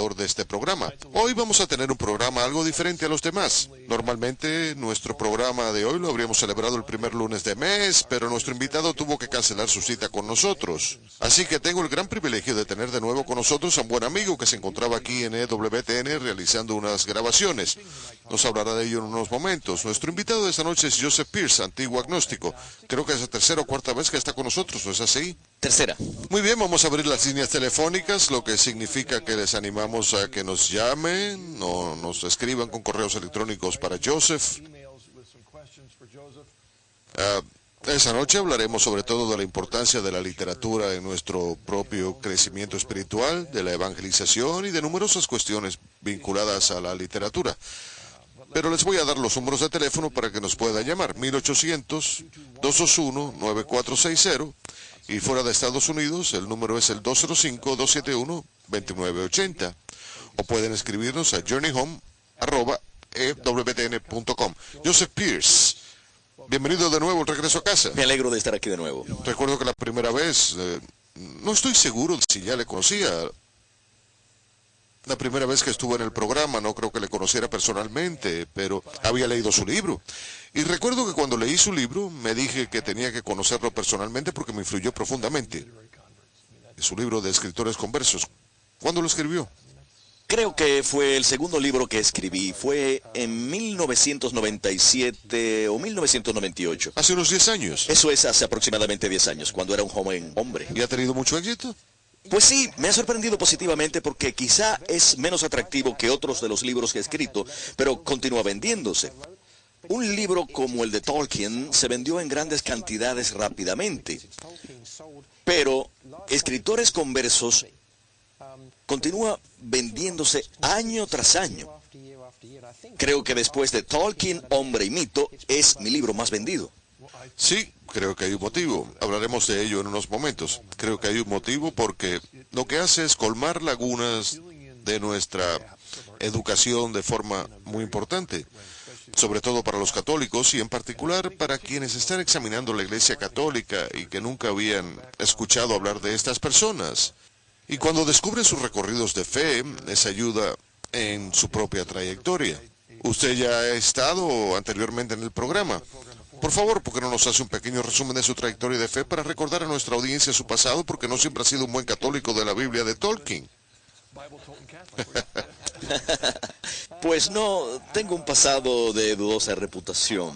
presentador de este programa. Hoy vamos a tener un programa algo diferente a los demás. Normalmente nuestro programa de hoy lo habríamos celebrado el primer lunes de mes, pero nuestro invitado tuvo que cancelar su cita con nosotros. Así que tengo el gran privilegio de tener de nuevo con nosotros a un buen amigo que se encontraba aquí en EWTN realizando unas grabaciones. Nos hablará de ello en unos momentos. Nuestro invitado de esta noche es Joseph Pearce, antiguo agnóstico. Creo que es la tercera o cuarta vez que está con nosotros, ¿no es así? Tercera. Muy bien, vamos a abrir las líneas telefónicas, lo que significa que les animamos a que nos llamen o nos escriban con correos electrónicos para Joseph. Esa noche hablaremos sobre todo de la importancia de la literatura en nuestro propio crecimiento espiritual, de la evangelización y de numerosas cuestiones vinculadas a la literatura. Pero les voy a dar los números de teléfono para que nos puedan llamar. 1-800-221-9460. Y fuera de Estados Unidos, el número es el 205-271-2980. O pueden escribirnos a journeyhome@ewtn.com. Joseph Pearce, bienvenido de nuevo al regreso a casa. Me alegro de estar aquí de nuevo. Recuerdo que la primera vez, no estoy seguro si ya le conocía. La primera vez que estuve en el programa, no creo que le conociera personalmente, pero había leído su libro. Y recuerdo que cuando leí su libro, me dije que tenía que conocerlo personalmente porque me influyó profundamente. Su libro de escritores conversos. ¿Cuándo lo escribió? Creo que fue el segundo libro que escribí. Fue en 1997 o 1998. Hace unos 10 años. Eso es hace aproximadamente 10 años, cuando era un joven hombre. ¿Y ha tenido mucho éxito? Pues sí, me ha sorprendido positivamente porque quizá es menos atractivo que otros de los libros que he escrito, pero continúa vendiéndose. Un libro como el de Tolkien se vendió en grandes cantidades rápidamente, pero Escritores Conversos continúa vendiéndose año tras año. Creo que después de Tolkien, Hombre y Mito, es mi libro más vendido. Sí, creo que hay un motivo. Hablaremos de ello en unos momentos. Creo que hay un motivo porque lo que hace es colmar lagunas de nuestra educación de forma muy importante, sobre todo para los católicos y en particular para quienes están examinando la Iglesia Católica y que nunca habían escuchado hablar de estas personas. Y cuando descubren sus recorridos de fe, les ayuda en su propia trayectoria. Usted ya ha estado anteriormente en el programa. Por favor, ¿por qué no nos hace un pequeño resumen de su trayectoria de fe para recordar a nuestra audiencia su pasado? Porque no siempre ha sido un buen católico de la Biblia de Tolkien. Pues no, tengo un pasado de dudosa reputación.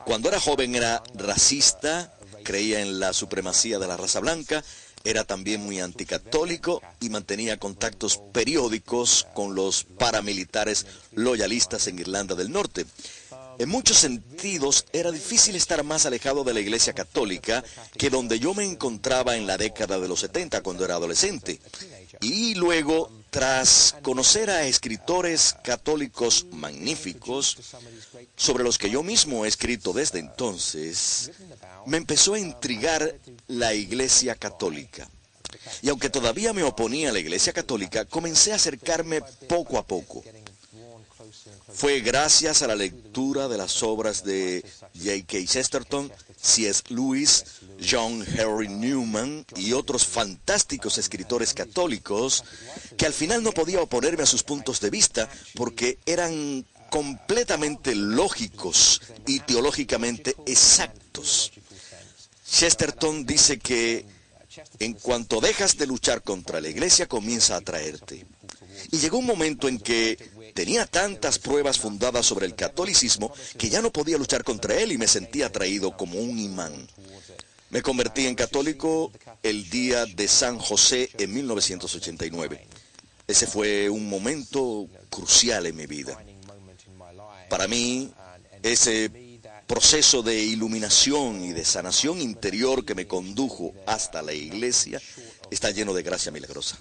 Cuando era joven era racista, creía en la supremacía de la raza blanca, era también muy anticatólico y mantenía contactos periódicos con los paramilitares loyalistas en Irlanda del Norte. En muchos sentidos, era difícil estar más alejado de la Iglesia Católica que donde yo me encontraba en la década de los 70 cuando era adolescente. Y luego, tras conocer a escritores católicos magníficos, sobre los que yo mismo he escrito desde entonces, me empezó a intrigar la Iglesia Católica. Y aunque todavía me oponía a la Iglesia Católica, comencé a acercarme poco a poco. Fue gracias a la lectura de las obras de J.K. Chesterton, C.S. Lewis, John Henry Newman y otros fantásticos escritores católicos que al final no podía oponerme a sus puntos de vista porque eran completamente lógicos y teológicamente exactos. Chesterton dice que en cuanto dejas de luchar contra la Iglesia comienza a atraerte. Y llegó un momento en que tenía tantas pruebas fundadas sobre el catolicismo que ya no podía luchar contra él y me sentía atraído como un imán. Me convertí en católico el día de San José en 1989. Ese fue un momento crucial en mi vida. Para mí, ese proceso de iluminación y de sanación interior que me condujo hasta la iglesia está lleno de gracia milagrosa.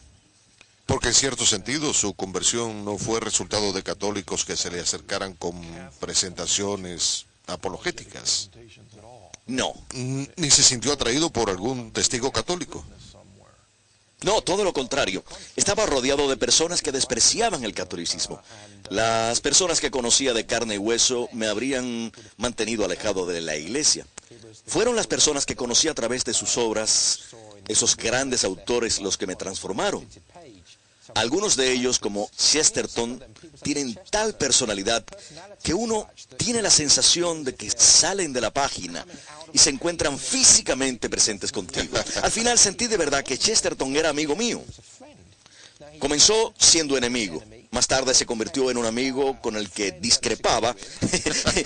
Porque en cierto sentido su conversión no fue resultado de católicos que se le acercaran con presentaciones apologéticas. No. Ni se sintió atraído por algún testigo católico. No, todo lo contrario. Estaba rodeado de personas que despreciaban el catolicismo. Las personas que conocía de carne y hueso me habrían mantenido alejado de la iglesia. Fueron las personas que conocí a través de sus obras, esos grandes autores, los que me transformaron. Algunos de ellos, como Chesterton, tienen tal personalidad que uno tiene la sensación de que salen de la página y se encuentran físicamente presentes contigo. Al final sentí de verdad que Chesterton era amigo mío. Comenzó siendo enemigo. Más tarde se convirtió en un amigo con el que discrepaba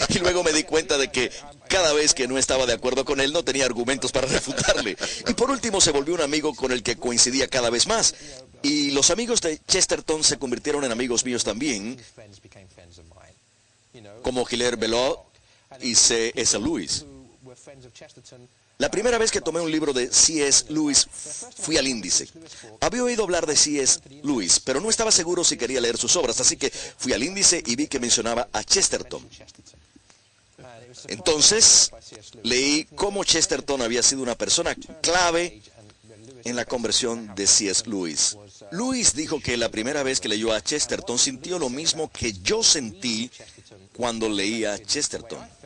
y luego me di cuenta de que cada vez que no estaba de acuerdo con él no tenía argumentos para refutarle. Y por último se volvió un amigo con el que coincidía cada vez más. Y los amigos de Chesterton se convirtieron en amigos míos también, como Hilaire Belloc y C.S. Lewis. La primera vez que tomé un libro de C.S. Lewis fui al índice. Había oído hablar de C.S. Lewis, pero no estaba seguro si quería leer sus obras, así que fui al índice y vi que mencionaba a Chesterton. Entonces, leí cómo Chesterton había sido una persona clave en la conversión de C.S. Lewis. Lewis dijo que la primera vez que leyó a Chesterton sintió lo mismo que yo sentí cuando leía a Chesterton.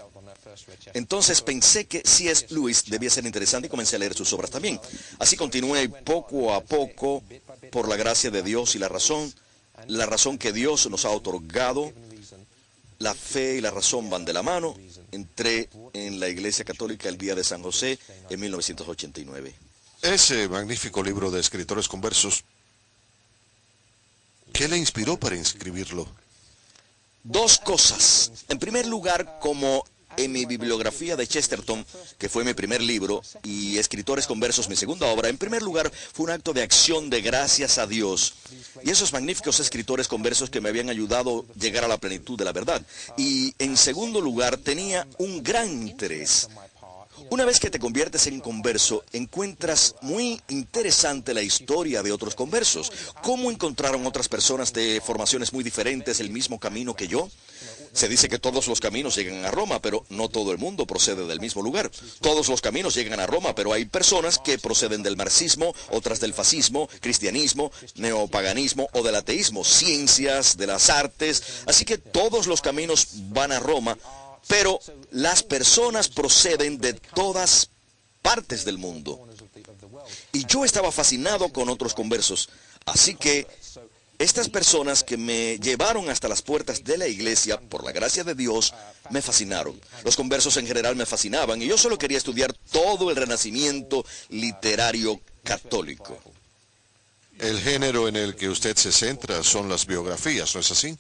Entonces pensé que C.S. Lewis debía ser interesante y comencé a leer sus obras también. Así continué poco a poco, por la gracia de Dios y la razón que Dios nos ha otorgado. La fe y la razón van de la mano. Entré en la Iglesia Católica el día de San José en 1989. Ese magnífico libro de escritores conversos, ¿qué le inspiró para escribirlo? Dos cosas. En primer lugar, como en mi bibliografía de Chesterton, que fue mi primer libro, y Escritores Conversos, mi segunda obra, en primer lugar fue un acto de acción de gracias a Dios y esos magníficos escritores conversos que me habían ayudado a llegar a la plenitud de la verdad. Y en segundo lugar, tenía un gran interés. Una vez que te conviertes en converso, encuentras muy interesante la historia de otros conversos. ¿Cómo encontraron otras personas de formaciones muy diferentes el mismo camino que yo? Se dice que todos los caminos llegan a Roma, pero no todo el mundo procede del mismo lugar. Todos los caminos llegan a Roma, pero hay personas que proceden del marxismo, otras del fascismo, cristianismo, neopaganismo o del ateísmo, ciencias, de las artes. Así que todos los caminos van a Roma, pero las personas proceden de todas partes del mundo. Y yo estaba fascinado con otros conversos. Así que estas personas que me llevaron hasta las puertas de la iglesia, por la gracia de Dios, me fascinaron. Los conversos en general me fascinaban y yo solo quería estudiar todo el renacimiento literario católico. El género en el que usted se centra son las biografías, ¿no es así?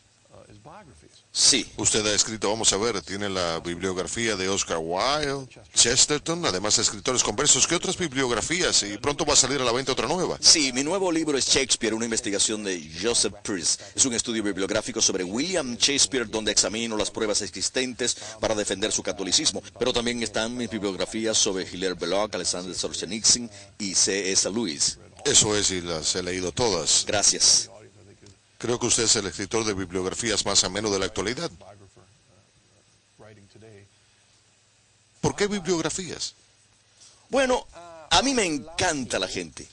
Sí. Usted ha escrito, vamos a ver, tiene la bibliografía de Oscar Wilde, Chesterton, además de escritores conversos. ¿Qué otras bibliografías? Y pronto va a salir a la venta otra nueva. Sí, mi nuevo libro es Shakespeare, una investigación de Joseph Peirce. Es un estudio bibliográfico sobre William Shakespeare, donde examino las pruebas existentes para defender su catolicismo. Pero también están mis bibliografías sobre Hilaire Belloc, Alexander Solzhenitsyn y C.S. Lewis. Eso es, y las he leído todas. Gracias. Creo que usted es el escritor de bibliografías más ameno de la actualidad. ¿Por qué bibliografías? Bueno, a mí me encanta la gente.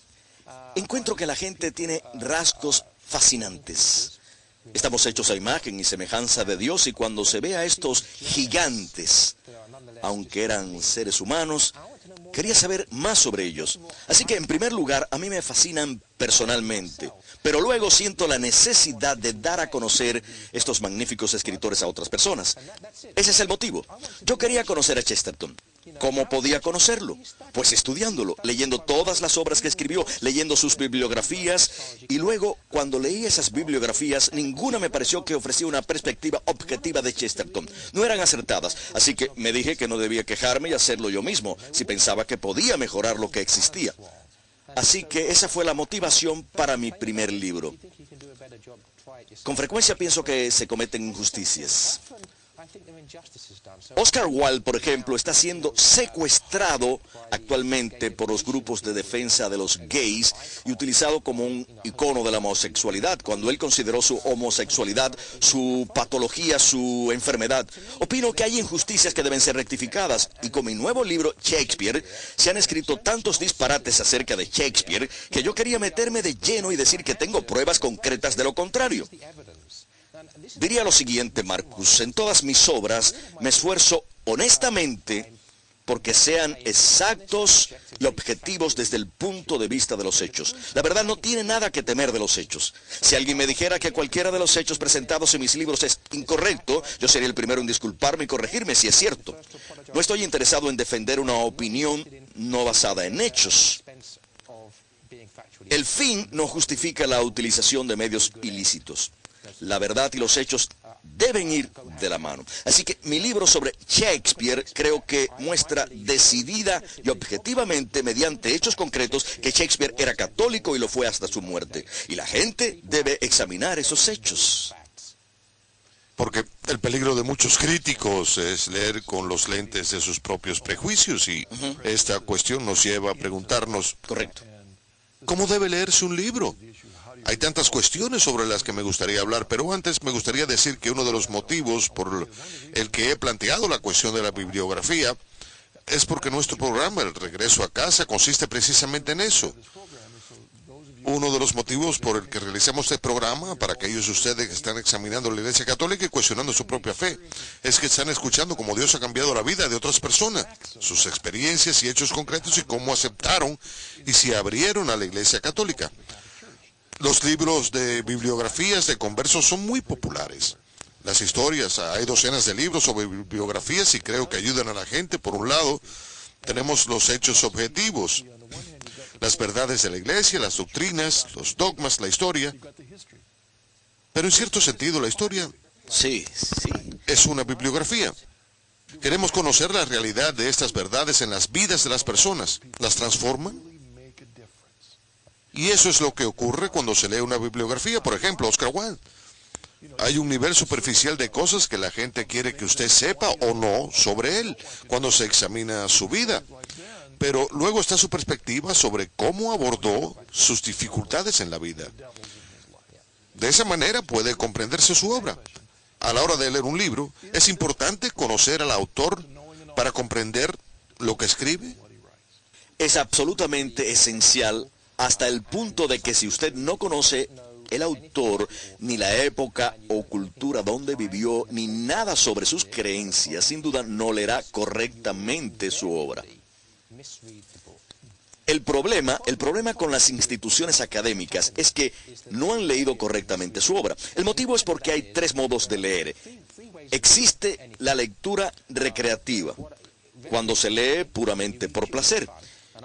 Encuentro que la gente tiene rasgos fascinantes. Estamos hechos a imagen y semejanza de Dios y cuando se ve a estos gigantes, aunque eran seres humanos, quería saber más sobre ellos. Así que en primer lugar, a mí me fascinan personalmente, pero luego siento la necesidad de dar a conocer estos magníficos escritores a otras personas. Ese es el motivo. Yo quería conocer a Chesterton. ¿Cómo podía conocerlo? Pues estudiándolo, leyendo todas las obras que escribió, leyendo sus bibliografías, y luego, cuando leí esas bibliografías, ninguna me pareció que ofrecía una perspectiva objetiva de Chesterton. No eran acertadas, así que me dije que no debía quejarme y hacerlo yo mismo, si pensaba que podía mejorar lo que existía. Así que esa fue la motivación para mi primer libro. Con frecuencia pienso que se cometen injusticias. Oscar Wilde, por ejemplo, está siendo secuestrado actualmente por los grupos de defensa de los gays y utilizado como un icono de la homosexualidad, cuando él consideró su homosexualidad, su patología, su enfermedad. Opino que hay injusticias que deben ser rectificadas, y con mi nuevo libro, Shakespeare, se han escrito tantos disparates acerca de Shakespeare que yo quería meterme de lleno y decir que tengo pruebas concretas de lo contrario. Diría lo siguiente, Marcus: en todas mis obras me esfuerzo honestamente porque sean exactos y objetivos desde el punto de vista de los hechos. La verdad no tiene nada que temer de los hechos. Si alguien me dijera que cualquiera de los hechos presentados en mis libros es incorrecto, yo sería el primero en disculparme y corregirme si es cierto. No estoy interesado en defender una opinión no basada en hechos. El fin no justifica la utilización de medios ilícitos. La verdad y los hechos deben ir de la mano. Así que mi libro sobre Shakespeare creo que muestra decidida y objetivamente, mediante hechos concretos, que Shakespeare era católico y lo fue hasta su muerte. Y la gente debe examinar esos hechos. Porque el peligro de muchos críticos es leer con los lentes de sus propios prejuicios y esta cuestión nos lleva a preguntarnos, Correcto. ¿cómo debe leerse un libro? Hay tantas cuestiones sobre las que me gustaría hablar, pero antes me gustaría decir que uno de los motivos por el que he planteado la cuestión de la bibliografía es porque nuestro programa, El Regreso a Casa, consiste precisamente en eso. Uno de los motivos por el que realizamos este programa, para aquellos de ustedes que están examinando la Iglesia Católica y cuestionando su propia fe, es que están escuchando cómo Dios ha cambiado la vida de otras personas, sus experiencias y hechos concretos y cómo aceptaron y se abrieron a la Iglesia Católica. Los libros de bibliografías de conversos son muy populares. Las historias, hay docenas de libros sobre bibliografías y creo que ayudan a la gente. Por un lado, tenemos los hechos objetivos, las verdades de la iglesia, las doctrinas, los dogmas, la historia. Pero en cierto sentido, la historia Sí. es una bibliografía. Queremos conocer la realidad de estas verdades en las vidas de las personas. ¿Las transforman? Y eso es lo que ocurre cuando se lee una bibliografía. Por ejemplo, Oscar Wilde. Hay un nivel superficial de cosas que la gente quiere que usted sepa o no sobre él cuando se examina su vida. Pero luego está su perspectiva sobre cómo abordó sus dificultades en la vida. De esa manera puede comprenderse su obra. A la hora de leer un libro, es importante conocer al autor para comprender lo que escribe. Es absolutamente esencial hasta el punto de que si usted no conoce el autor, ni la época o cultura donde vivió, ni nada sobre sus creencias, sin duda no leerá correctamente su obra. El problema con las instituciones académicas es que no han leído correctamente su obra. El motivo es porque hay tres modos de leer. Existe la lectura recreativa, cuando se lee puramente por placer.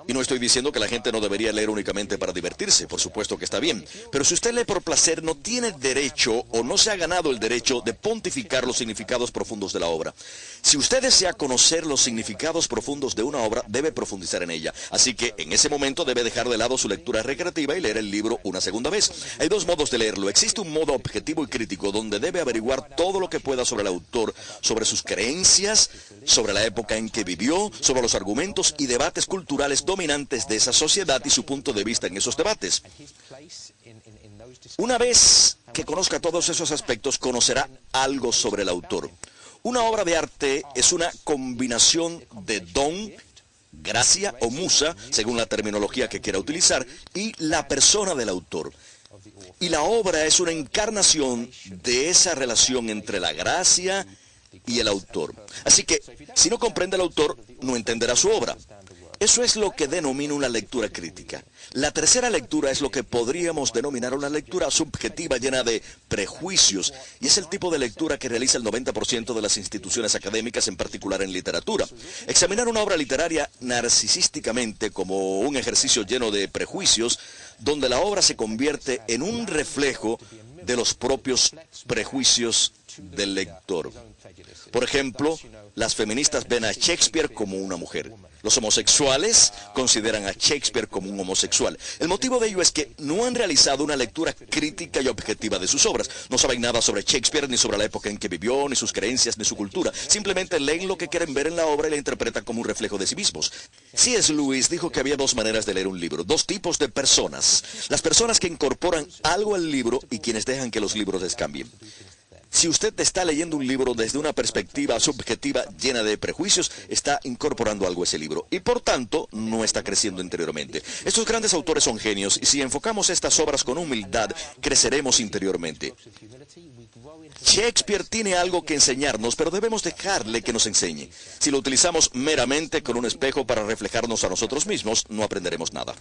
Y no estoy diciendo que la gente no debería leer únicamente para divertirse, por supuesto que está bien. Pero si usted lee por placer, no tiene derecho o no se ha ganado el derecho de pontificar los significados profundos de la obra. Si usted desea conocer los significados profundos de una obra, debe profundizar en ella. Así que en ese momento debe dejar de lado su lectura recreativa y leer el libro una segunda vez. Hay dos modos de leerlo. Existe un modo objetivo y crítico donde debe averiguar todo lo que pueda sobre el autor, sobre sus creencias, sobre la época en que vivió, sobre los argumentos y debates culturales dominantes de esa sociedad y su punto de vista en esos debates. Una vez que conozca todos esos aspectos, conocerá algo sobre el autor. Una obra de arte es una combinación de don, gracia o musa, según la terminología que quiera utilizar, y la persona del autor. Y la obra es una encarnación de esa relación entre la gracia y el autor. Así que, si no comprende al autor, no entenderá su obra. Eso es lo que denomino una lectura crítica. La tercera lectura es lo que podríamos denominar una lectura subjetiva llena de prejuicios, y es el tipo de lectura que realiza el 90% de las instituciones académicas, en particular en literatura. Examinar una obra literaria narcisísticamente como un ejercicio lleno de prejuicios, donde la obra se convierte en un reflejo de los propios prejuicios del lector. Por ejemplo, las feministas ven a Shakespeare como una mujer. Los homosexuales consideran a Shakespeare como un homosexual. El motivo de ello es que no han realizado una lectura crítica y objetiva de sus obras. No saben nada sobre Shakespeare, ni sobre la época en que vivió, ni sus creencias, ni su cultura. Simplemente leen lo que quieren ver en la obra y la interpretan como un reflejo de sí mismos. C.S. Lewis dijo que había dos maneras de leer un libro, dos tipos de personas. Las personas que incorporan algo al libro y quienes dejan que los libros les cambien. Si usted está leyendo un libro desde una perspectiva subjetiva llena de prejuicios, está incorporando algo a ese libro y por tanto no está creciendo interiormente. Estos grandes autores son genios y si enfocamos estas obras con humildad, creceremos interiormente. Shakespeare tiene algo que enseñarnos, pero debemos dejarle que nos enseñe. Si lo utilizamos meramente con un espejo para reflejarnos a nosotros mismos, no aprenderemos nada.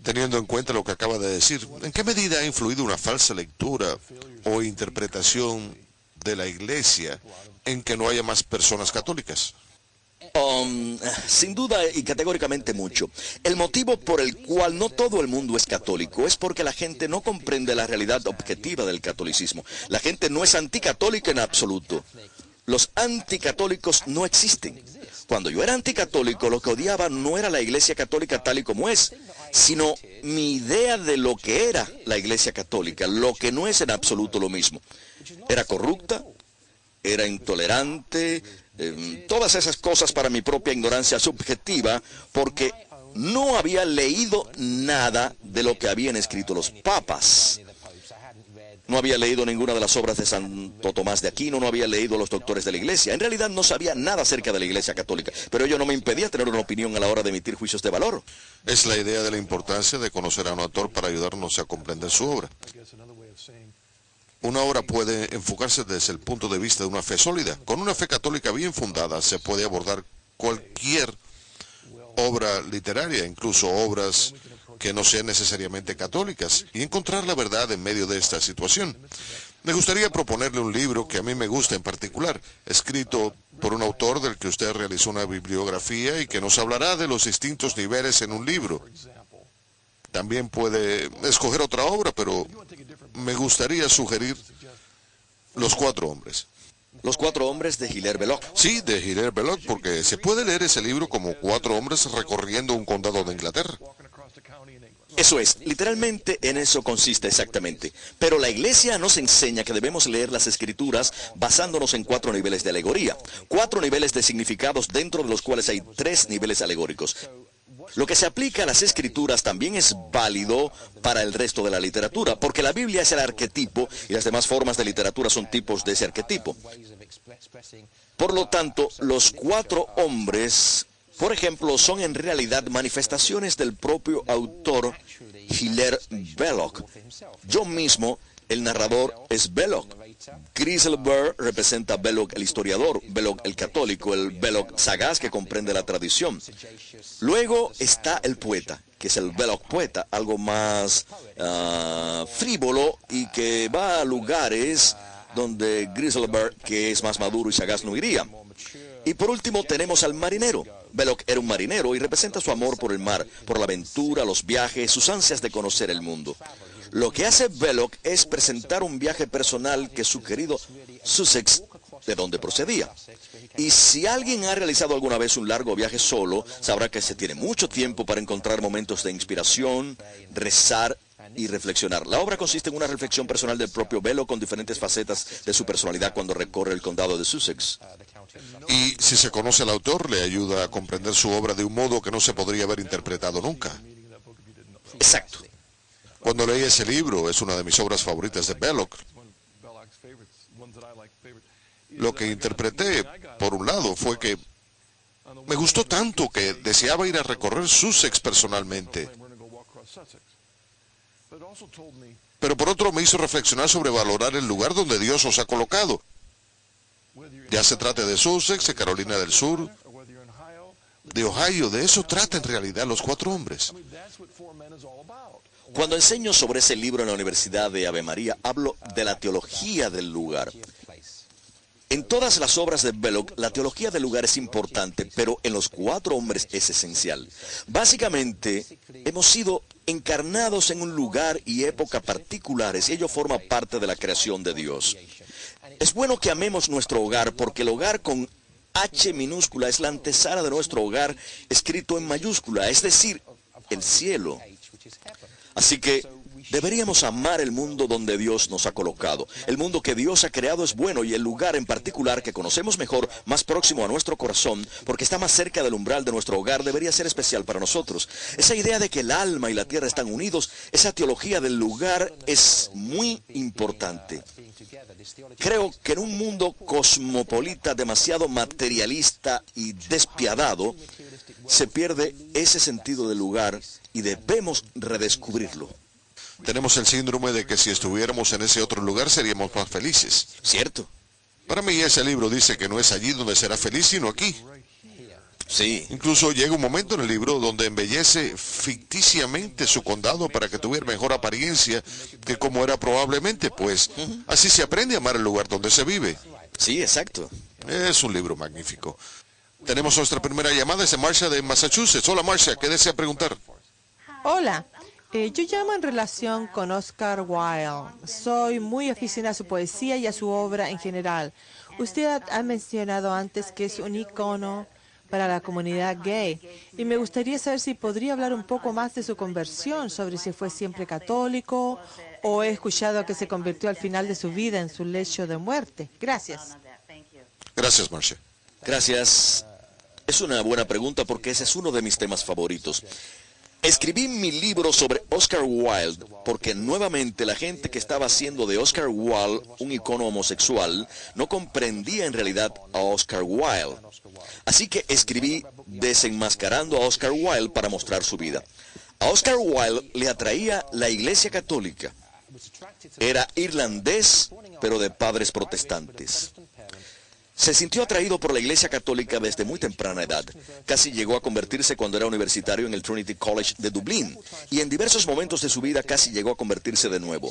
Teniendo en cuenta lo que acaba de decir, ¿en qué medida ha influido una falsa lectura o interpretación de la Iglesia en que no haya más personas católicas? Sin duda y categóricamente mucho. El motivo por el cual no todo el mundo es católico es porque la gente no comprende la realidad objetiva del catolicismo. La gente no es anticatólica en absoluto. Los anticatólicos no existen. Cuando yo era anticatólico, lo que odiaba no era la Iglesia Católica tal y como es, sino mi idea de lo que era la Iglesia Católica, lo que no es en absoluto lo mismo. Era corrupta, era intolerante, todas esas cosas para mi propia ignorancia subjetiva, porque no había leído nada de lo que habían escrito los papas. No había leído ninguna de las obras de Santo Tomás de Aquino, no había leído a los doctores de la Iglesia. En realidad no sabía nada acerca de la Iglesia Católica, pero ello no me impedía tener una opinión a la hora de emitir juicios de valor. Es la idea de la importancia de conocer a un autor para ayudarnos a comprender su obra. Una obra puede enfocarse desde el punto de vista de una fe sólida. Con una fe católica bien fundada se puede abordar cualquier obra literaria, incluso obras que no sean necesariamente católicas, y encontrar la verdad en medio de esta situación. Me gustaría proponerle un libro que a mí me gusta en particular, escrito por un autor del que usted realizó una bibliografía y que nos hablará de los distintos niveles en un libro. También puede escoger otra obra, pero me gustaría sugerir Los Cuatro Hombres. Los Cuatro Hombres de Hilaire Belloc. Sí, de Hilaire Belloc, porque se puede leer ese libro como cuatro hombres recorriendo un condado de Inglaterra. Eso es, literalmente en eso consiste exactamente. Pero la Iglesia nos enseña que debemos leer las Escrituras basándonos en 4 niveles de alegoría, 4 niveles de significados dentro de los cuales hay 3 niveles alegóricos. Lo que se aplica a las Escrituras también es válido para el resto de la literatura, porque la Biblia es el arquetipo y las demás formas de literatura son tipos de ese arquetipo. Por lo tanto, los 4 hombres, por ejemplo, son en realidad manifestaciones del propio autor Hilaire Belloc. Yo mismo, el narrador, es Belloc. Griselberg representa a Belloc el historiador, Belloc el católico, el Belloc sagaz que comprende la tradición. Luego está el poeta, que es el Belloc poeta, algo más frívolo y que va a lugares donde Griselberg, que es más maduro y sagaz, no iría. Y por último tenemos al marinero. Belloc era un marinero y representa su amor por el mar, por la aventura, los viajes, sus ansias de conocer el mundo. Lo que hace Belloc es presentar un viaje personal que su querido Sussex, de donde procedía. Y si alguien ha realizado alguna vez un largo viaje solo, sabrá que se tiene mucho tiempo para encontrar momentos de inspiración, rezar y reflexionar. La obra consiste en una reflexión personal del propio Belloc con diferentes facetas de su personalidad cuando recorre el condado de Sussex. Y si se conoce al autor, le ayuda a comprender su obra de un modo que no se podría haber interpretado nunca. Exacto. Cuando leí ese libro, es una de mis obras favoritas de Belloc. Lo que interpreté, por un lado, fue que me gustó tanto que deseaba ir a recorrer Sussex personalmente. Pero por otro me hizo reflexionar sobre valorar el lugar donde Dios os ha colocado. Ya se trate de Sussex, de Carolina del Sur, de Ohio, de eso trata en realidad Los Cuatro Hombres. Cuando enseño sobre ese libro en la Universidad de Ave María, hablo de la teología del lugar. En todas las obras de Belloc, la teología del lugar es importante, pero en Los Cuatro Hombres es esencial. Básicamente, hemos sido encarnados en un lugar y época particulares, y ello forma parte de la creación de Dios. Es bueno que amemos nuestro hogar, porque el hogar con H minúscula es la antesala de nuestro hogar escrito en mayúscula, es decir, el cielo. Así que Deberíamos amar el mundo donde Dios nos ha colocado. El mundo que Dios ha creado es bueno y el lugar en particular que conocemos mejor, más próximo a nuestro corazón, porque está más cerca del umbral de nuestro hogar, debería ser especial para nosotros. Esa idea de que el alma y la tierra están unidos, esa teología del lugar es muy importante. Creo que en un mundo cosmopolita demasiado materialista y despiadado, se pierde ese sentido del lugar y debemos redescubrirlo. Tenemos el síndrome de que si estuviéramos en ese otro lugar seríamos más felices. ¿Cierto? Para mí ese libro dice que no es allí donde será feliz, sino aquí. Sí. Incluso llega un momento en el libro donde embellece ficticiamente su condado para que tuviera mejor apariencia que como era probablemente, pues así se aprende a amar el lugar donde se vive. Sí, exacto. Es un libro magnífico. Tenemos nuestra primera llamada, es de Marcia de Massachusetts. Hola Marcia, ¿qué desea preguntar? Hola, yo llamo en relación con Oscar Wilde. Soy muy aficionada a su poesía y a su obra en general. Usted ha mencionado antes que es un ícono para la comunidad gay y me gustaría saber si podría hablar un poco más de su conversión, sobre si fue siempre católico o he escuchado que se convirtió al final de su vida en su lecho de muerte. Gracias. Gracias, Marcia. Gracias. Es una buena pregunta porque ese es uno de mis temas favoritos. Escribí mi libro sobre Oscar Wilde porque nuevamente la gente que estaba haciendo de Oscar Wilde un icono homosexual no comprendía en realidad a Oscar Wilde. Así que escribí Desenmascarando a Oscar Wilde para mostrar su vida. A Oscar Wilde le atraía la Iglesia Católica. Era irlandés, pero de padres protestantes. Se sintió atraído por la Iglesia Católica desde muy temprana edad. Casi llegó a convertirse cuando era universitario en el Trinity College de Dublín, y en diversos momentos de su vida casi llegó a convertirse de nuevo.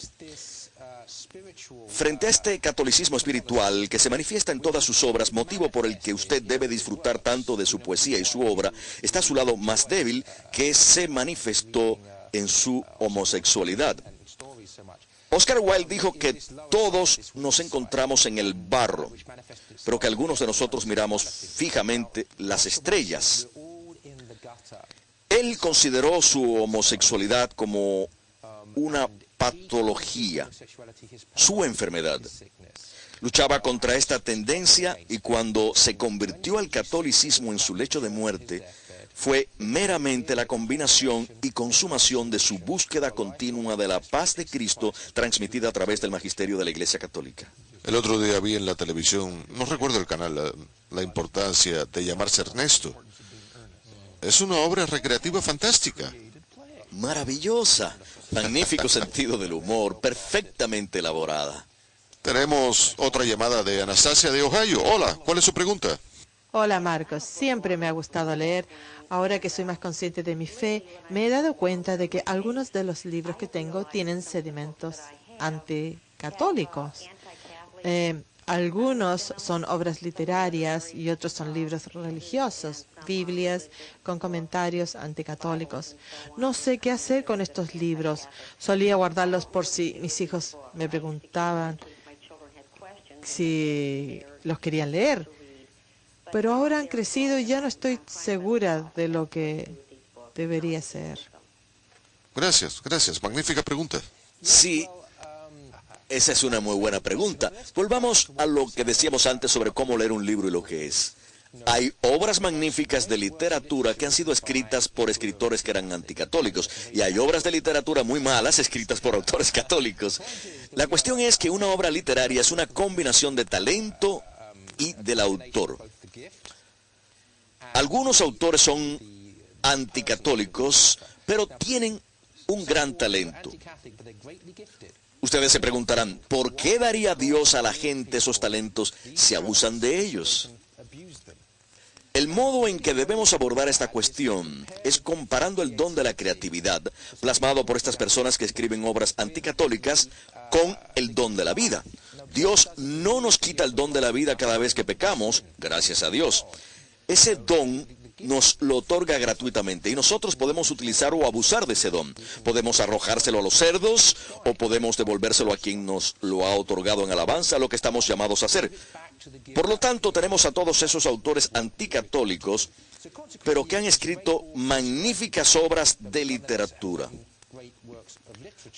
Frente a este catolicismo espiritual que se manifiesta en todas sus obras, motivo por el que usted debe disfrutar tanto de su poesía y su obra, está su lado más débil, que se manifestó en su homosexualidad. Oscar Wilde dijo que todos nos encontramos en el barro, pero que algunos de nosotros miramos fijamente las estrellas. Él consideró su homosexualidad como una patología, su enfermedad. Luchaba contra esta tendencia y cuando se convirtió al catolicismo en su lecho de muerte, fue meramente la combinación y consumación de su búsqueda continua de la paz de Cristo transmitida a través del magisterio de la Iglesia Católica. El otro día vi en la televisión, no recuerdo el canal, la importancia de llamarse Ernesto. Es una obra recreativa fantástica. Maravillosa, magnífico sentido del humor, perfectamente elaborada. Tenemos otra llamada de Anastasia de Ohio. Hola, ¿cuál es su pregunta? Hola Marcos, siempre me ha gustado leer. Ahora que soy más consciente de mi fe, me he dado cuenta de que algunos de los libros que tengo tienen sedimentos anticatólicos. Algunos son obras literarias y otros son libros religiosos, Biblias con comentarios anticatólicos. No sé qué hacer con estos libros. Solía guardarlos por si mis hijos me preguntaban si los querían leer. Pero ahora han crecido y ya no estoy segura de lo que debería ser. Gracias. Magnífica pregunta. Sí, esa es una muy buena pregunta. Volvamos a lo que decíamos antes sobre cómo leer un libro y lo que es. Hay obras magníficas de literatura que han sido escritas por escritores que eran anticatólicos, y hay obras de literatura muy malas escritas por autores católicos. La cuestión es que una obra literaria es una combinación de talento y del autor. Algunos autores son anticatólicos, pero tienen un gran talento. Ustedes se preguntarán, ¿por qué daría Dios a la gente esos talentos si abusan de ellos? El modo en que debemos abordar esta cuestión es comparando el don de la creatividad, plasmado por estas personas que escriben obras anticatólicas, con el don de la vida. Dios no nos quita el don de la vida cada vez que pecamos, gracias a Dios. Ese don nos lo otorga gratuitamente y nosotros podemos utilizar o abusar de ese don. Podemos arrojárselo a los cerdos o podemos devolvérselo a quien nos lo ha otorgado en alabanza, lo que estamos llamados a hacer. Por lo tanto, tenemos a todos esos autores anticatólicos, pero que han escrito magníficas obras de literatura.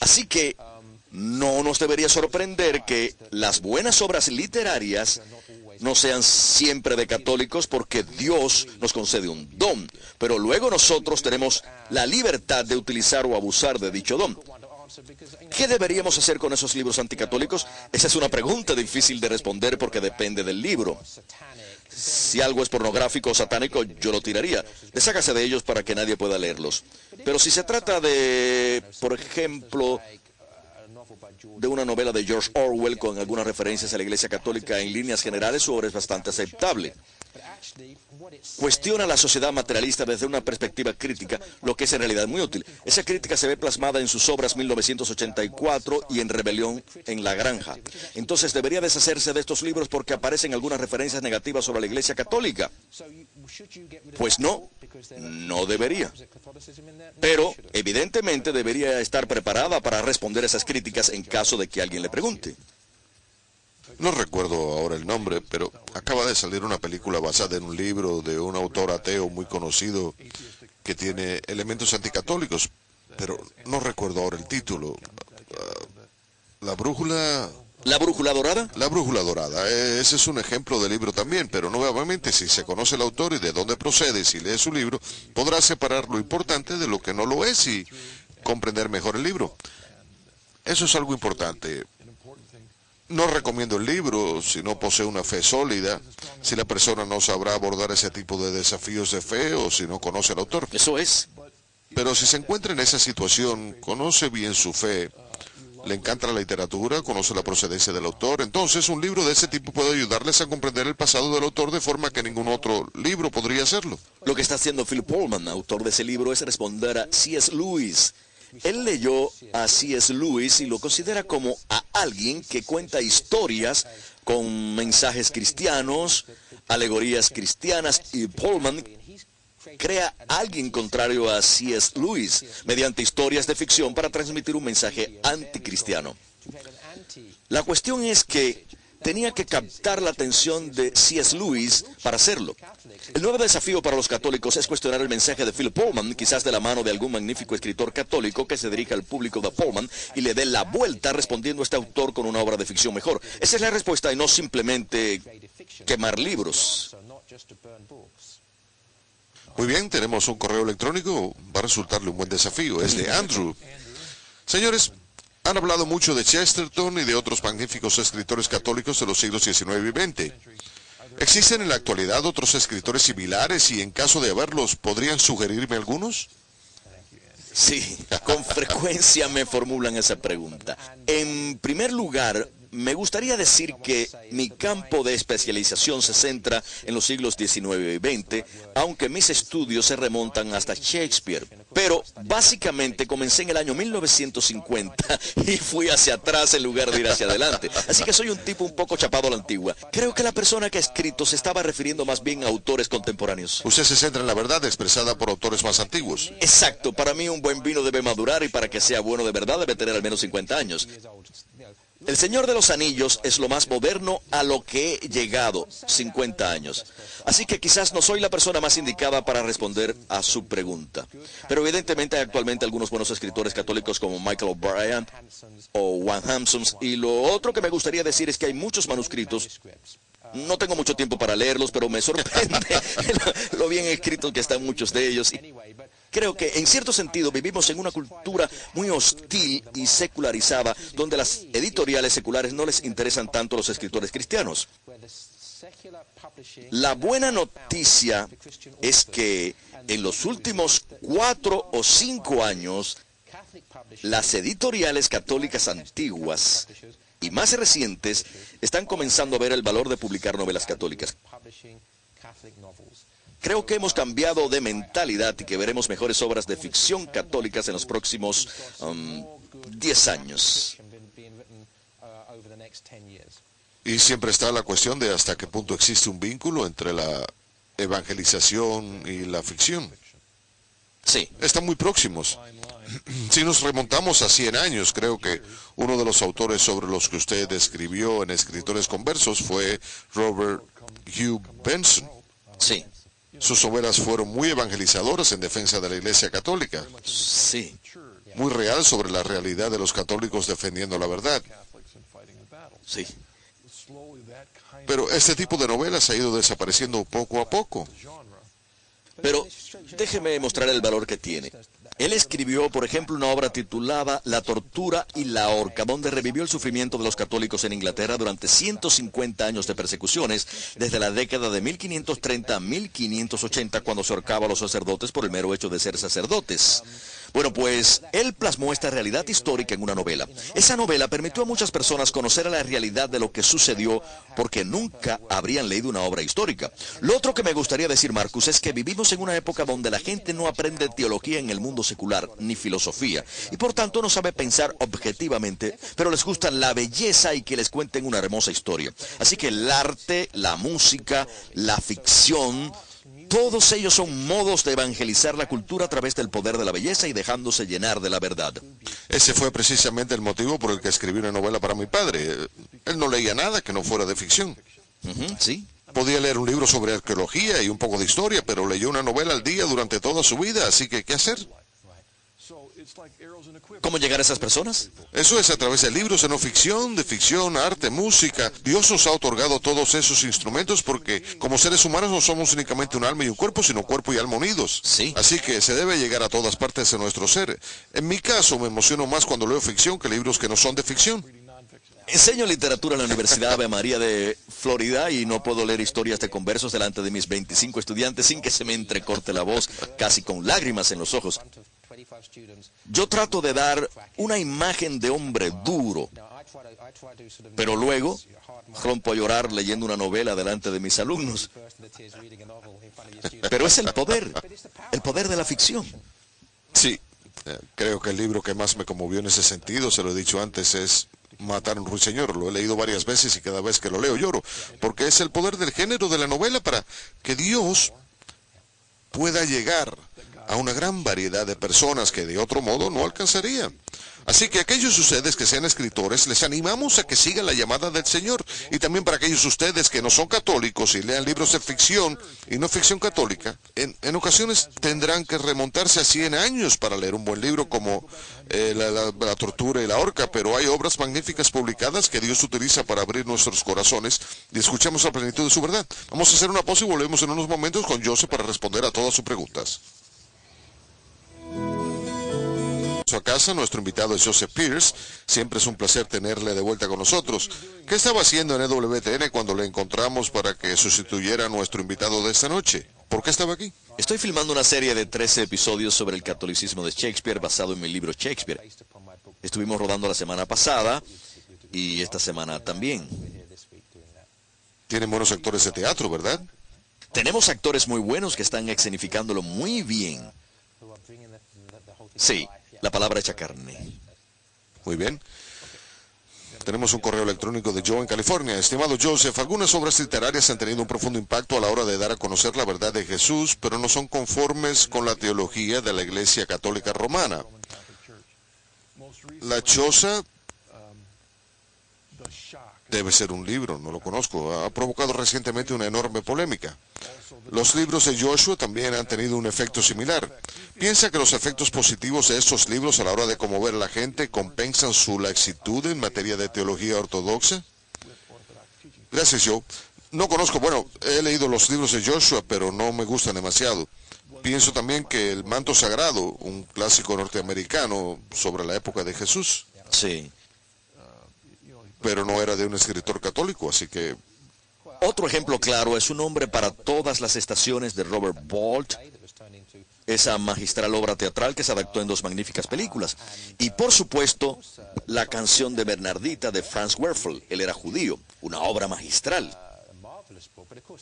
Así que no nos debería sorprender que las buenas obras literarias no sean siempre de católicos, porque Dios nos concede un don, pero luego nosotros tenemos la libertad de utilizar o abusar de dicho don. ¿Qué deberíamos hacer con esos libros anticatólicos? Esa es una pregunta difícil de responder porque depende del libro. Si algo es pornográfico o satánico, yo lo tiraría. Deshágase de ellos para que nadie pueda leerlos. Pero si se trata de, por ejemplo, de una novela de George Orwell con algunas referencias a la Iglesia Católica, en líneas generales su obra es bastante aceptable. Cuestiona la sociedad materialista desde una perspectiva crítica, lo que es en realidad muy útil. Esa crítica se ve plasmada en sus obras 1984 y en Rebelión en la Granja. Entonces debería deshacerse de estos libros porque aparecen algunas referencias negativas sobre la Iglesia Católica. Pues no, no debería. Pero evidentemente debería estar preparada para responder esas críticas en caso de que alguien le pregunte. No recuerdo ahora el nombre, pero acaba de salir una película basada en un libro de un autor ateo muy conocido que tiene elementos anticatólicos, pero no recuerdo ahora el título. La brújula... ¿La brújula dorada? La brújula dorada. Ese es un ejemplo de libro también, pero nuevamente, si se conoce el autor y de dónde procede, si lee su libro, podrá separar lo importante de lo que no lo es y comprender mejor el libro. Eso es algo importante. No recomiendo el libro si no posee una fe sólida, si la persona no sabrá abordar ese tipo de desafíos de fe o si no conoce al autor. Eso es. Pero si se encuentra en esa situación, conoce bien su fe, le encanta la literatura, conoce la procedencia del autor, entonces un libro de ese tipo puede ayudarles a comprender el pasado del autor de forma que ningún otro libro podría hacerlo. Lo que está haciendo Philip Pullman, autor de ese libro, es responder a C.S. Lewis. Él leyó a C.S. Lewis y lo considera como a alguien que cuenta historias con mensajes cristianos, alegorías cristianas, y Pullman crea a alguien contrario a C.S. Lewis mediante historias de ficción para transmitir un mensaje anticristiano. La cuestión es que tenía que captar la atención de C.S. Lewis para hacerlo. El nuevo desafío para los católicos es cuestionar el mensaje de Philip Pullman, quizás de la mano de algún magnífico escritor católico que se dirija al público de Pullman y le dé la vuelta respondiendo a este autor con una obra de ficción mejor. Esa es la respuesta y no simplemente quemar libros. Muy bien, tenemos un correo electrónico, va a resultarle un buen desafío, es de Andrew. Señores, han hablado mucho de Chesterton y de otros magníficos escritores católicos de los siglos XIX y XX. ¿Existen en la actualidad otros escritores similares y en caso de haberlos, podrían sugerirme algunos? Sí, con frecuencia me formulan esa pregunta. En primer lugar, me gustaría decir que mi campo de especialización se centra en los siglos XIX y XX, aunque mis estudios se remontan hasta Shakespeare. Pero básicamente comencé en el año 1950 y fui hacia atrás en lugar de ir hacia adelante. Así que soy un tipo un poco chapado a la antigua. Creo que la persona que ha escrito se estaba refiriendo más bien a autores contemporáneos. Usted se centra en la verdad expresada por autores más antiguos. Exacto. Para mí un buen vino debe madurar y para que sea bueno de verdad debe tener al menos 50 años. El Señor de los Anillos es lo más moderno a lo que he llegado, 50 años. Así que quizás no soy la persona más indicada para responder a su pregunta. Pero evidentemente hay actualmente algunos buenos escritores católicos como Michael O'Brien o Juan Hampsons. Y lo otro que me gustaría decir es que hay muchos manuscritos. No tengo mucho tiempo para leerlos, pero me sorprende lo bien escritos que están muchos de ellos. Y creo que en cierto sentido vivimos en una cultura muy hostil y secularizada, donde las editoriales seculares no les interesan tanto a los escritores cristianos. La buena noticia es que en los últimos 4 o 5 años, las editoriales católicas antiguas y más recientes están comenzando a ver el valor de publicar novelas católicas. Creo que hemos cambiado de mentalidad y que veremos mejores obras de ficción católicas en los próximos 10 años. Y siempre está la cuestión de hasta qué punto existe un vínculo entre la evangelización y la ficción. Sí. Están muy próximos. Si nos remontamos a 100 años, creo que uno de los autores sobre los que usted escribió en Escritores Conversos fue Robert Hugh Benson. Sí. Sus obras fueron muy evangelizadoras en defensa de la Iglesia Católica. Sí. muy real sobre la realidad de los católicos defendiendo la verdad. Sí. Pero este tipo de novelas ha ido desapareciendo poco a poco. Pero déjeme mostrar el valor que tiene. Él escribió, por ejemplo, una obra titulada La tortura y la horca, donde revivió el sufrimiento de los católicos en Inglaterra durante 150 años de persecuciones, desde la década de 1530 a 1580, cuando se ahorcaba a los sacerdotes por el mero hecho de ser sacerdotes. Bueno, pues él plasmó esta realidad histórica en una novela. Esa novela permitió a muchas personas conocer la realidad de lo que sucedió porque nunca habrían leído una obra histórica. Lo otro que me gustaría decir, Marcus, es que vivimos en una época donde la gente no aprende teología en el mundo secular, ni filosofía, y por tanto no sabe pensar objetivamente, pero les gusta la belleza y que les cuenten una hermosa historia. Así que el arte, la música, la ficción, todos ellos son modos de evangelizar la cultura a través del poder de la belleza y dejándose llenar de la verdad. Ese fue precisamente el motivo por el que escribí una novela para mi padre. Él no leía nada que no fuera de ficción. Sí. Podía leer un libro sobre arqueología y un poco de historia, pero leyó una novela al día durante toda su vida, así que ¿qué hacer? ¿Cómo llegar a esas personas? Eso es a través de libros de no ficción, de ficción, arte, música. Dios nos ha otorgado todos esos instrumentos porque como seres humanos no somos únicamente un alma y un cuerpo, sino cuerpo y alma unidos. Sí. Así que se debe llegar a todas partes de nuestro ser. En mi caso me emociono más cuando leo ficción que libros que no son de ficción. Enseño literatura en la Universidad Ave María de Florida y no puedo leer historias de conversos delante de mis 25 estudiantes sin que se me entrecorte la voz, casi con lágrimas en los ojos. Yo trato de dar una imagen de hombre duro, pero luego rompo a llorar leyendo una novela delante de mis alumnos. Pero es el poder de la ficción. Sí, creo que el libro que más me conmovió en ese sentido, se lo he dicho antes, es Matar a un ruiseñor. Lo he leído varias veces y cada vez que lo leo lloro, porque es el poder del género de la novela para que Dios pueda llegar a una gran variedad de personas que de otro modo no alcanzaría. Así que aquellos de ustedes que sean escritores, les animamos a que sigan la llamada del Señor. Y también para aquellos de ustedes que no son católicos y lean libros de ficción y no ficción católica, en ocasiones tendrán que remontarse a 100 años para leer un buen libro como la tortura y la horca, pero hay obras magníficas publicadas que Dios utiliza para abrir nuestros corazones y escuchamos la plenitud de su verdad. Vamos a hacer una pausa y volvemos en unos momentos con Joseph para responder a todas sus preguntas. A casa, nuestro invitado es Joseph Pearce. Siempre es un placer tenerle de vuelta con nosotros. ¿Qué estaba haciendo en EWTN cuando le encontramos para que sustituyera a nuestro invitado de esta noche? ¿Por qué estaba aquí? Estoy filmando una serie de 13 episodios sobre el catolicismo de Shakespeare basado en mi libro Shakespeare. Estuvimos rodando la semana pasada y esta semana también. Tienen buenos actores de teatro, ¿verdad? Tenemos actores muy buenos que están escenificándolo muy bien. Sí, la palabra hecha carne. Muy bien. Tenemos un correo electrónico de Joe en California. Estimado Joseph, algunas obras literarias han tenido un profundo impacto a la hora de dar a conocer la verdad de Jesús, pero no son conformes con la teología de la Iglesia Católica Romana. La Choza debe ser un libro, no lo conozco. Ha provocado recientemente una enorme polémica. Los libros de Joshua también han tenido un efecto similar. ¿Piensa que los efectos positivos de estos libros a la hora de conmover a la gente compensan su laxitud en materia de teología ortodoxa? Gracias, Joe. No conozco, bueno, he leído los libros de Joshua, pero no me gustan demasiado. Pienso también que El manto sagrado, un clásico norteamericano sobre la época de Jesús. Sí. Pero no era de un escritor católico, así que... Otro ejemplo claro es Un hombre para todas las estaciones de Robert Bolt, esa magistral obra teatral que se adaptó en 2 magníficas películas. Y por supuesto, La canción de Bernardita de Franz Werfel, él era judío, una obra magistral.